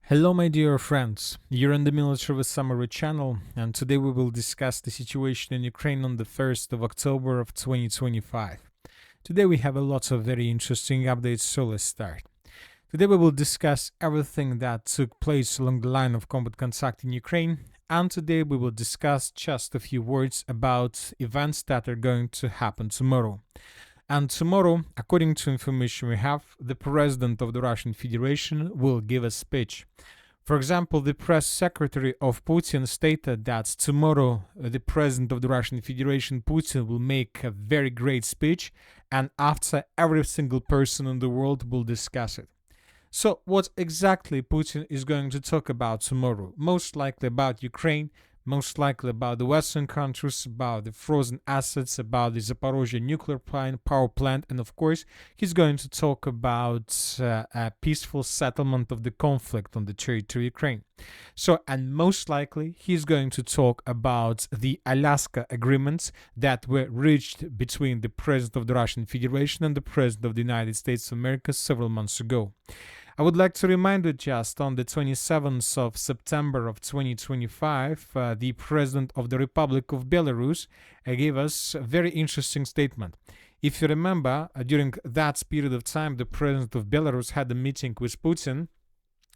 Hello, my dear friends. You're in the Military with Summary channel, and today we will discuss the situation in Ukraine on the 1st of October of 2025. Today we have a lot of very interesting updates, so let's start. Today we will discuss everything that took place along the line of combat contact in Ukraine, and today we will discuss just a few words about events that are going to happen tomorrow. And tomorrow, according to information we have, the president of the Russian Federation will give a speech. For example, the press secretary of Putin stated that tomorrow the president of the Russian Federation, Putin, will make a very great speech, and after every single person in the world will discuss it. So, what exactly Putin is going to talk about tomorrow? Most likely about Ukraine, most likely about the Western countries, about the frozen assets, about the Zaporizhzhia nuclear power plant, and of course, he's going to talk about a peaceful settlement of the conflict on the territory of Ukraine. So, and most likely, he's going to talk about the Alaska agreements that were reached between the president of the Russian Federation and the president of the United States of America several months ago. I would like to remind you just on the 27th of September of 2025, the President of the Republic of Belarus gave us a very interesting statement. If you remember, during that period of time, the President of Belarus had a meeting with Putin,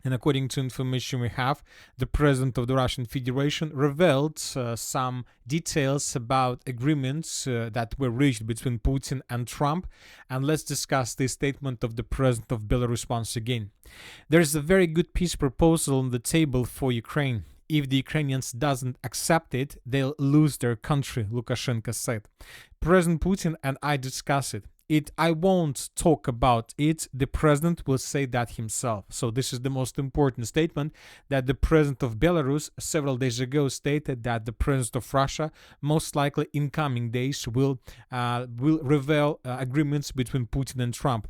and according to information we have, the president of the Russian Federation revealed some details about agreements that were reached between Putin and Trump. And let's discuss the statement of the president of Belarus once again. There is a very good peace proposal on the table for Ukraine. If the Ukrainians doesn't accept it, they'll lose their country, Lukashenko said. President Putin and I discuss it. I won't talk about it. The president will say that himself. So this is the most important statement that the president of Belarus several days ago stated that the president of Russia most likely in coming days will reveal agreements between Putin and Trump.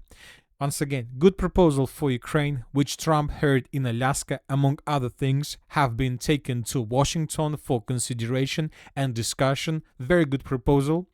Once again, good proposal for Ukraine, which Trump heard in Alaska, among other things, have been taken to Washington for consideration and discussion. Very good proposal.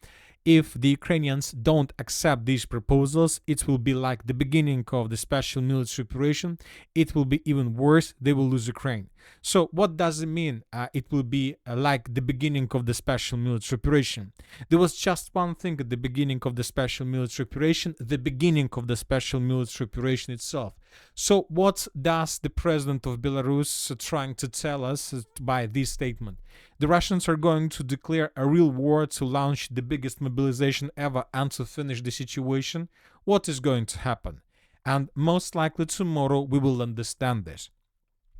If the Ukrainians don't accept these proposals, it will be like the beginning of the special military operation. It will be even worse. They will lose Ukraine. So what does it mean? It will be like the beginning of the special military operation. There was just one thing at the beginning of the special military operation, the beginning of the special military operation itself. So what does the president of Belarus trying to tell us by this statement? The Russians are going to declare a real war to launch the biggest mobilization ever and to finish the situation. What is going to happen? And most likely tomorrow we will understand this.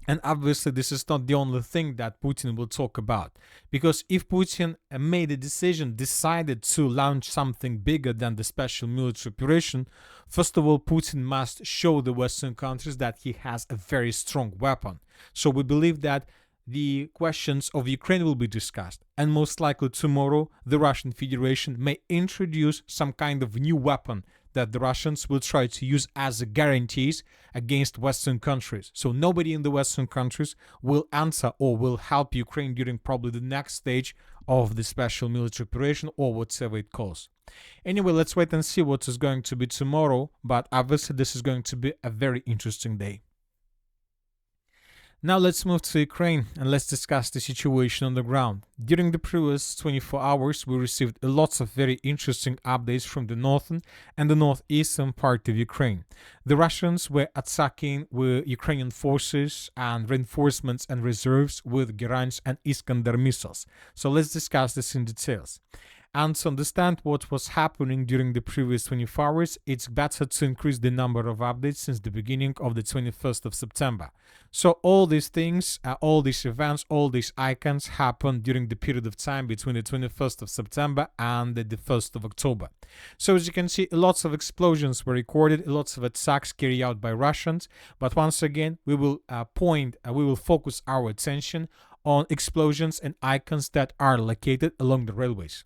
And obviously, this is not the only thing that Putin will talk about. Because if Putin made a decision, decided to launch something bigger than the special military operation, first of all, Putin must show the Western countries that he has a very strong weapon. So we believe that the questions of Ukraine will be discussed. And most likely tomorrow, the Russian Federation may introduce some kind of new weapon that the Russians will try to use as guarantees against Western countries. So nobody in the Western countries will answer or will help Ukraine during probably the next stage of the special military operation or whatever it calls. Anyway, let's wait and see what is going to be tomorrow, but obviously this is going to be a very interesting day. Now let's move to Ukraine and let's discuss the situation on the ground. During the previous 24 hours, we received lots of very interesting updates from the northern and the northeastern part of Ukraine. The Russians were attacking with Ukrainian forces and reinforcements and reserves with Gerans and Iskander missiles. So let's discuss this in details. And to understand what was happening during the previous 24 hours, it's better to increase the number of updates since the beginning of the 21st of September. So all these things, all these events, all these icons happened during the period of time between the 21st of September and the 1st of October. So as you can see, lots of explosions were recorded, lots of attacks carried out by Russians. But once again, we will focus our attention on explosions and icons that are located along the railways.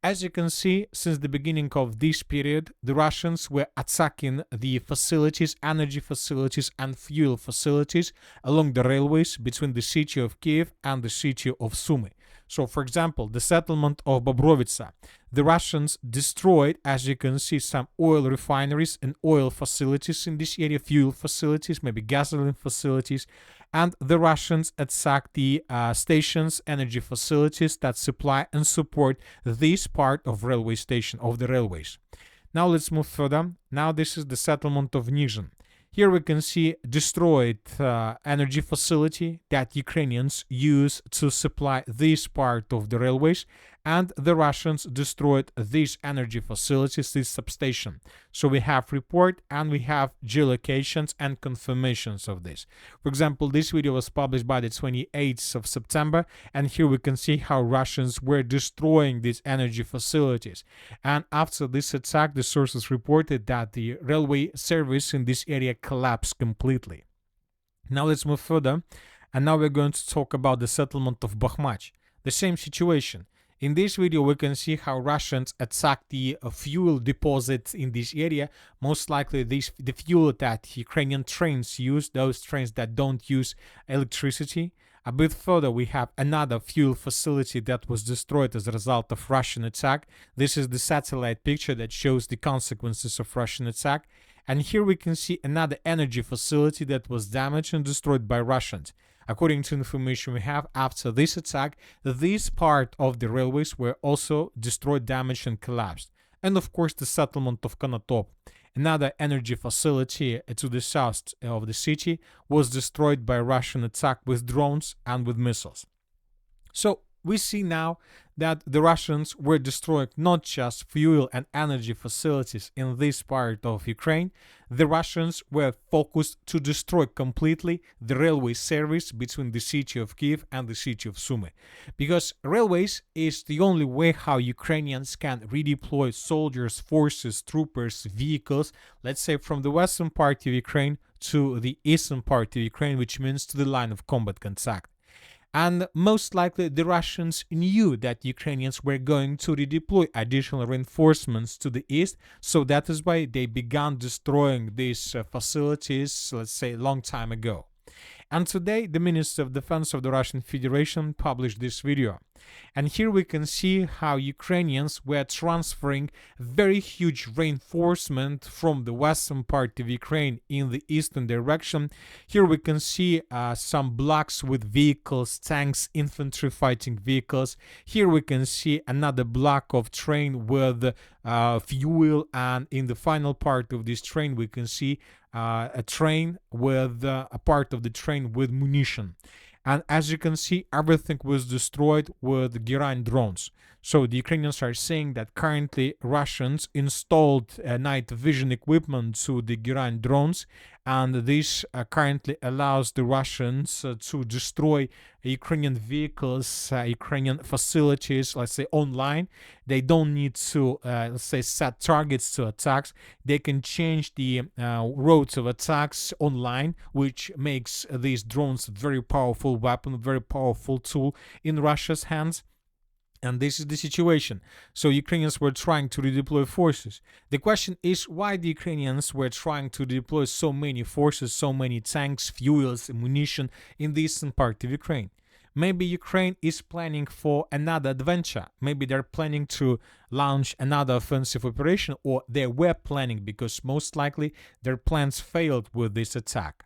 As you can see, since the beginning of this period, the Russians were attacking the facilities, energy facilities and fuel facilities along the railways between the city of Kiev and the city of Sumy. So, for example, the settlement of Bobrovitsa, the Russians destroyed, as you can see, some oil refineries and oil facilities in this area, fuel facilities, maybe gasoline facilities, and the Russians attacked the stations, energy facilities that supply and support this part of railway station, of the railways. Now let's move further. Now this is the settlement of Nizhyn. Here we can see destroyed energy facility that Ukrainians use to supply this part of the railways, and the Russians destroyed these energy facilities, this substation. So we have report and we have geolocations and confirmations of this. For example, this video was published by the 28th of September, and here we can see how Russians were destroying these energy facilities. And after this attack, the sources reported that the railway service in this area collapsed completely. Now let's move further, and now we're going to talk about the settlement of Bakhmach. The same situation. In this video, we can see how Russians attacked the fuel deposits in this area. Most likely, the fuel that Ukrainian trains use, those trains that don't use electricity. A bit further, we have another fuel facility that was destroyed as a result of Russian attack. This is the satellite picture that shows the consequences of Russian attack. And here we can see another energy facility that was damaged and destroyed by Russians. According to information we have, after this attack, this part of the railways were also destroyed, damaged, and collapsed. And of course, the settlement of Konotop, another energy facility to the south of the city, was destroyed by Russian attack with drones and with missiles. So we see now that the Russians were destroying not just fuel and energy facilities in this part of Ukraine. The Russians were focused to destroy completely the railway service between the city of Kiev and the city of Sumy. Because railways is the only way how Ukrainians can redeploy soldiers, forces, troopers, vehicles, let's say from the western part of Ukraine to the eastern part of Ukraine, which means to the line of combat contact. And most likely the Russians knew that Ukrainians were going to redeploy additional reinforcements to the east, so that is why they began destroying these facilities, let's say, a long time ago. And today, the Minister of Defense of the Russian Federation published this video. And here we can see how Ukrainians were transferring very huge reinforcement from the western part of Ukraine in the eastern direction. Here we can see some blocks with vehicles, tanks, infantry fighting vehicles. Here we can see another block of train with fuel, and in the final part of this train we can see a train with a part of the train with munition. And as you can see, everything was destroyed with Geran drones. So the Ukrainians are saying that currently Russians installed night vision equipment to the Geran drones, and this currently allows the Russians to destroy Ukrainian vehicles, Ukrainian facilities, let's say online. They don't need to, let's say, set targets to attacks. They can change the routes of attacks online, which makes these drones a very powerful weapon, very powerful tool in Russia's hands. And this is the situation. So Ukrainians were trying to redeploy forces. The question is why the Ukrainians were trying to deploy so many forces, so many tanks, fuels, ammunition in the eastern part of Ukraine. Maybe Ukraine is planning for another adventure. Maybe they're planning to launch another offensive operation, or they were planning, because most likely their plans failed with this attack.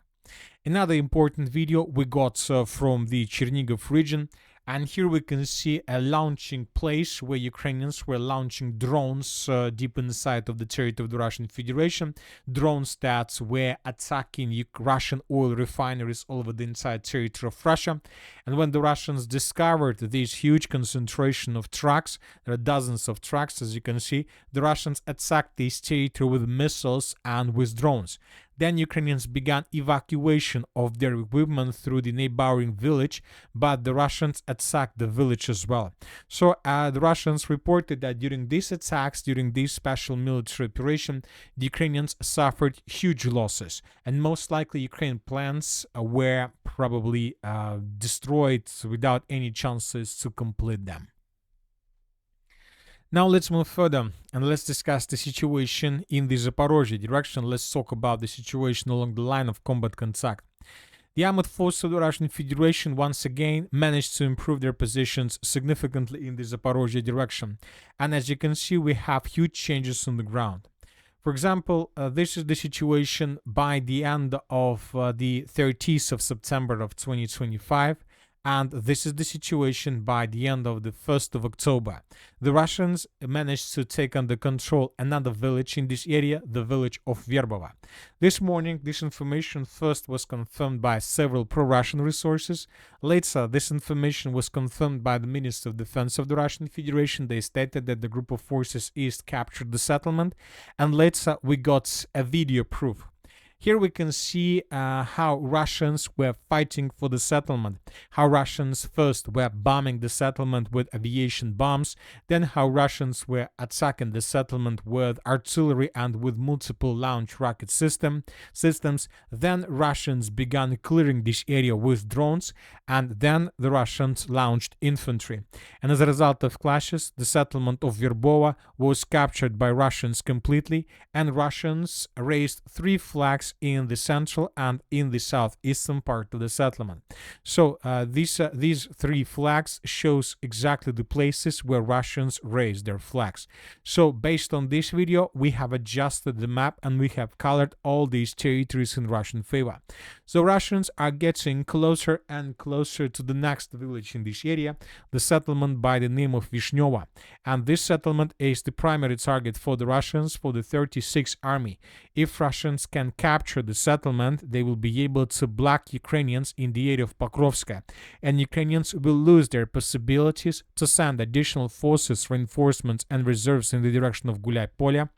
Another important video we got from the Chernigov region. And here we can see a launching place where Ukrainians were launching drones deep inside of the territory of the Russian Federation. Drones that were attacking Russian oil refineries all over the entire territory of Russia. And when the Russians discovered this huge concentration of trucks, there are dozens of trucks, as you can see, the Russians attacked this territory with missiles and with drones. Then Ukrainians began evacuation of their equipment through the neighboring village, but the Russians attacked the village as well. So the Russians reported that during these attacks, during this special military operation, the Ukrainians suffered huge losses, and most likely Ukrainian plans were probably destroyed without any chances to complete them. Now let's move further and let's discuss the situation in the Zaporizhzhia direction. Let's talk about the situation along the line of combat contact. The armed forces of the Russian Federation once again managed to improve their positions significantly in the Zaporizhzhia direction. And as you can see, we have huge changes on the ground. For example, this is the situation by the end of the 30th of September of 2025, and this is the situation by the end of the 1st of October. The Russians managed to take under control another village in this area, the village of Verbova. This morning, this information first was confirmed by several pro-Russian resources. Later, this information was confirmed by the Minister of Defense of the Russian Federation. They stated that the group of forces East captured the settlement, and later we got a video proof. Here we can see how Russians were fighting for the settlement, how Russians first were bombing the settlement with aviation bombs, then how Russians were attacking the settlement with artillery and with multiple launch rocket systems. Then Russians began clearing this area with drones, and then the Russians launched infantry. And as a result of clashes, the settlement of Verbova was captured by Russians completely, and Russians raised 3 flags in the central and in the southeastern part of the settlement. So these 3 flags shows exactly the places where Russians raised their flags. So based on this video, we have adjusted the map and we have colored all these territories in Russian favor. So Russians are getting closer and closer to the next village in this area, the settlement by the name of Vishneva. And this settlement is the primary target for the Russians, for the 36th Army. If Russians can capture the settlement, they will be able to block Ukrainians in the area of Pokrovsk, and Ukrainians will lose their possibilities to send additional forces, reinforcements, and reserves in the direction of Gulay-Polya,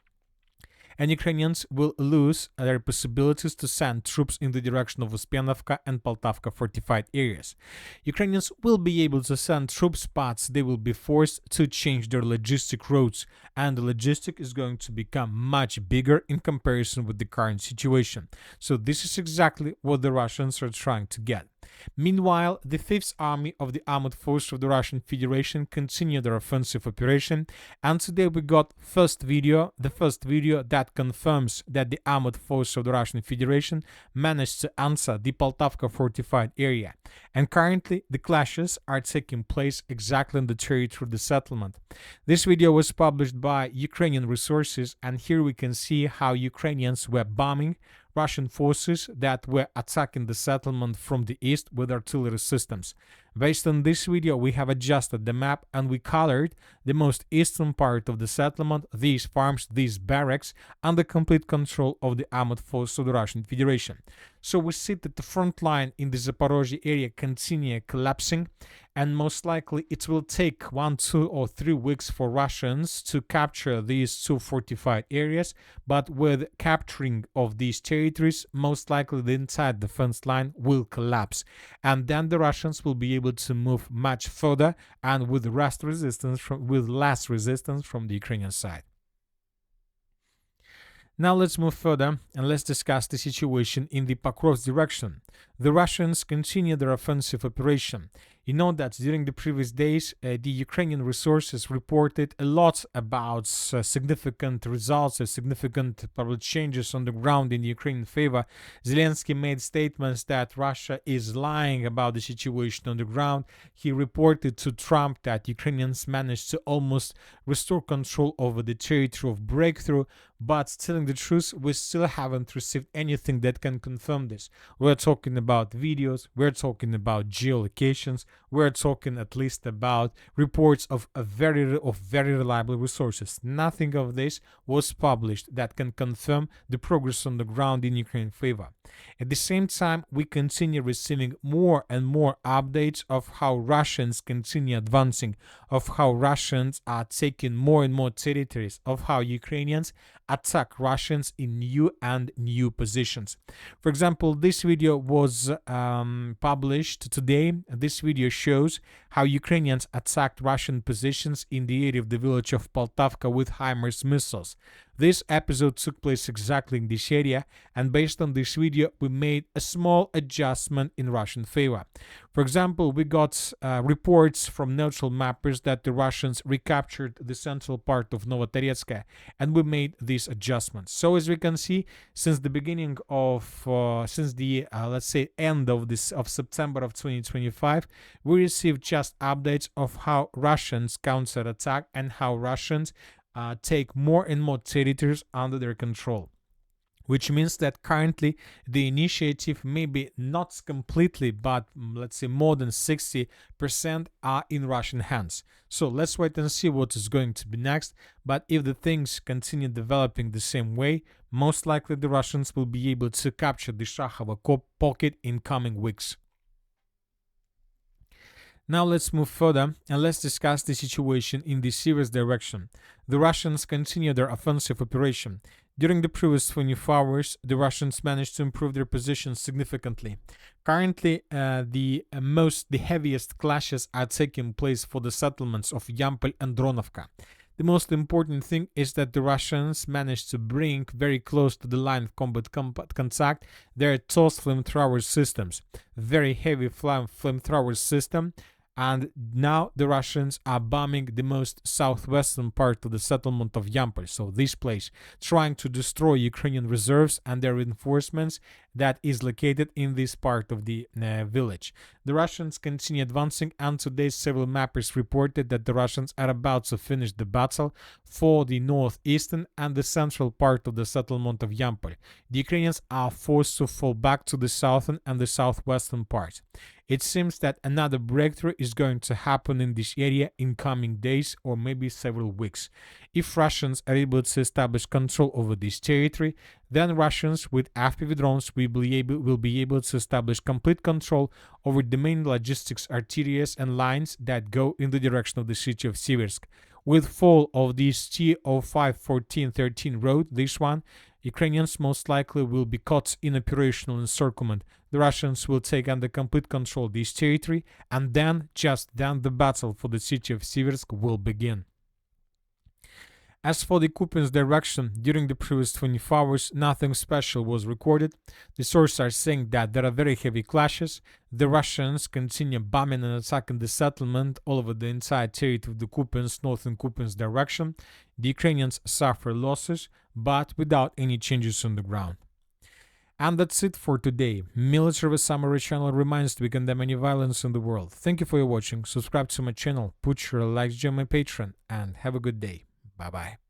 and Ukrainians will lose their possibilities to send troops in the direction of Uspenovka and Poltavka fortified areas. Ukrainians will be able to send troops, but they will be forced to change their logistic routes, and the logistic is going to become much bigger in comparison with the current situation. So this is exactly what the Russians are trying to get. Meanwhile, the 5th Army of the Armored Forces of the Russian Federation continued their offensive operation, and today we got the first video that confirms that the Armored Forces of the Russian Federation managed to answer the Poltavka fortified area. And currently, the clashes are taking place exactly in the territory of the settlement. This video was published by Ukrainian resources, and here we can see how Ukrainians were bombing Russian forces that were attacking the settlement from the east with artillery systems. Based on this video, we have adjusted the map and we colored the most eastern part of the settlement, these farms, these barracks, under complete control of the armored forces of the Russian Federation. So we see that the front line in the Zaporizhzhia area continue collapsing, and most likely it will take 1, 2, or 3 weeks for Russians to capture these 2 fortified areas, but with capturing of these territories, most likely the entire defense line will collapse, and then the Russians will be able to move much further and with less resistance from the Ukrainian side. Now let's move further and let's discuss the situation in the Pokrovsk direction. The Russians continue their offensive operation. You know that during the previous days, the Ukrainian resources reported a lot about significant results, significant probably changes on the ground in Ukrainian favor. Zelensky made statements that Russia is lying about the situation on the ground. He reported to Trump that Ukrainians managed to almost restore control over the territory of breakthrough, but telling the truth, we still haven't received anything that can confirm this. We're talking about videos, we're talking about geolocations, we're talking at least about reports of very reliable resources. Nothing of this was published that can confirm the progress on the ground in Ukraine's favor. At the same time, we continue receiving more and more updates of how Russians continue advancing, of how Russians are taking more and more territories, of how Ukrainians attack Russians in new positions. For example, this video was published today. This video shows how Ukrainians attacked Russian positions in the area of the village of Poltavka with HIMARS missiles. This episode took place exactly in this area, and based on this video, we made a small adjustment in Russian favor. For example, we got reports from neutral mappers that the Russians recaptured the central part of Novotoretsk, and we made these adjustments. So as we can see, since the beginning of, let's say, end of September of 2025, we received just updates of how Russians counterattack and how Russians take more and more territories under their control, which means that currently the initiative maybe not completely, but let's say more than 60% are in Russian hands. So let's wait and see what is going to be next. But if the things continue developing the same way, most likely the Russians will be able to capture the Shahova pocket in coming weeks. Now let's move further and let's discuss the situation in the Siversk direction. The Russians continue their offensive operation. During the previous 24 hours, the Russians managed to improve their position significantly. Currently, the heaviest clashes are taking place for the settlements of Yampol and Dronovka. The most important thing is that the Russians managed to bring very close to the line of combat contact their TOS flamethrower systems, very heavy flamethrower system. And now the Russians are bombing the most southwestern part of the settlement of Yampol, so this place, trying to destroy Ukrainian reserves and their reinforcements that is located in this part of the village. The Russians continue advancing, and today several mappers reported that the Russians are about to finish the battle for the northeastern and the central part of the settlement of Yampol. The Ukrainians are forced to fall back to the southern and the southwestern part. It seems that another breakthrough is going to happen in this area in coming days or maybe several weeks. If Russians are able to establish control over this territory, then Russians with FPV drones will be able to establish complete control over the main logistics arteries and lines that go in the direction of the city of Siversk. With fall of this T051413 road, this one, Ukrainians most likely will be caught in operational encirclement. The Russians will take under complete control this territory, and then, just then, the battle for the city of Siversk will begin. As for the Kupiansk direction, during the previous 24 hours, nothing special was recorded. The sources are saying that there are very heavy clashes. The Russians continue bombing and attacking the settlement all over the entire territory of the Kupiansk, northern Kupiansk direction. The Ukrainians suffer losses, but without any changes on the ground. And that's it for today. Military Summary channel reminds we condemn any violence in the world. Thank you for your watching. Subscribe to my channel, put your likes on my Patreon, and have a good day. Bye-bye.